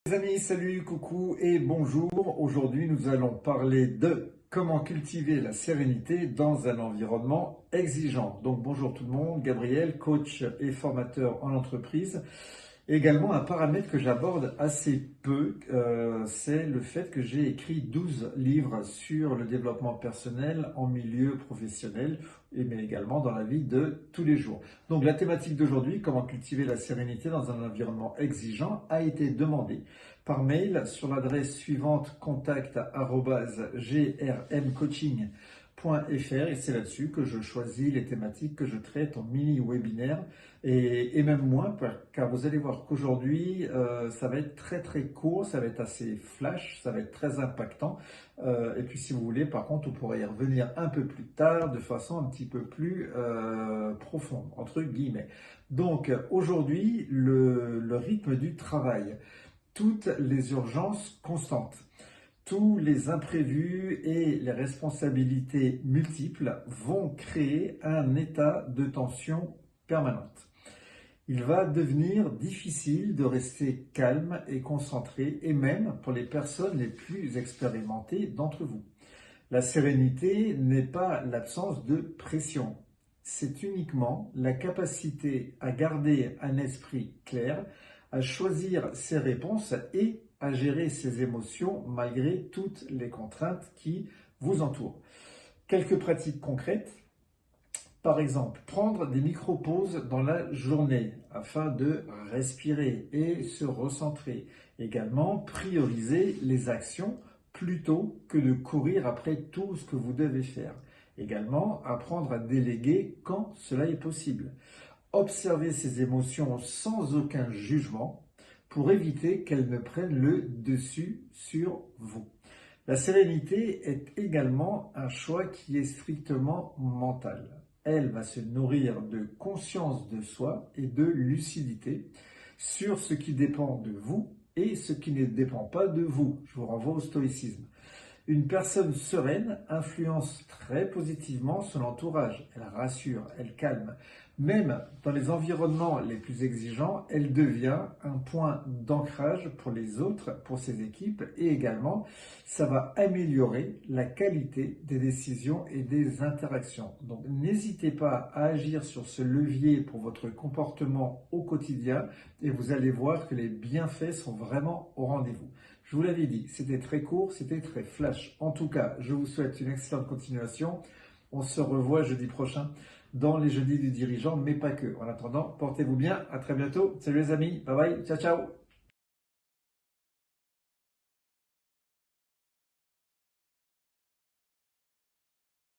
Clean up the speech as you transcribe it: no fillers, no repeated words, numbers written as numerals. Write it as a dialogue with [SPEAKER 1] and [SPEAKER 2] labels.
[SPEAKER 1] Les amis, salut, coucou et bonjour. Aujourd'hui, nous allons parler de comment cultiver la sérénité dans un environnement exigeant. Donc, bonjour tout le monde, Gabriel, coach et formateur en entreprise. Également, un paramètre que j'aborde assez peu, c'est le fait que j'ai écrit 12 livres sur le développement personnel en milieu professionnel, mais également dans la vie de tous les jours. Donc la thématique d'aujourd'hui, comment cultiver la sérénité dans un environnement exigeant, a été demandée par mail sur l'adresse suivante contact@grmcoaching.fr et c'est là-dessus que je choisis les thématiques que je traite en mini-webinaire et même moins, car vous allez voir qu'aujourd'hui, ça va être très très court, ça va être assez flash, ça va être très impactant. Et puis si vous voulez, par contre, on pourrait y revenir un peu plus tard, de façon un petit peu plus profonde, entre guillemets. Donc aujourd'hui, le rythme du travail, toutes les urgences constantes, tous les imprévus et les responsabilités multiples vont créer un état de tension permanente. Il va devenir difficile de rester calme et concentré, et même pour les personnes les plus expérimentées d'entre vous. La sérénité n'est pas l'absence de pression, c'est uniquement la capacité à garder un esprit clair, à choisir ses réponses et à gérer ses émotions malgré toutes les contraintes qui vous entourent. Quelques pratiques concrètes. Par exemple, prendre des micro-pauses dans la journée afin de respirer et se recentrer. Également, prioriser les actions plutôt que de courir après tout ce que vous devez faire. Également, apprendre à déléguer quand cela est possible. Observer ses émotions sans aucun jugement pour éviter qu'elles ne prennent le dessus sur vous. La sérénité est également un choix qui est strictement mental. Elle va se nourrir de conscience de soi et de lucidité sur ce qui dépend de vous et ce qui ne dépend pas de vous. Je vous renvoie au stoïcisme. Une personne sereine influence très positivement son entourage. Elle rassure, elle calme. Même dans les environnements les plus exigeants, elle devient un point d'ancrage pour les autres, pour ses équipes, et également, ça va améliorer la qualité des décisions et des interactions. Donc, n'hésitez pas à agir sur ce levier pour votre comportement au quotidien, et vous allez voir que les bienfaits sont vraiment au rendez-vous. Je vous l'avais dit, c'était très court, c'était très flash. En tout cas, je vous souhaite une excellente continuation. On se revoit jeudi prochain dans les jeudis du dirigeant, mais pas que. En attendant, portez-vous bien. À très bientôt. Salut les amis. Bye bye. Ciao, ciao.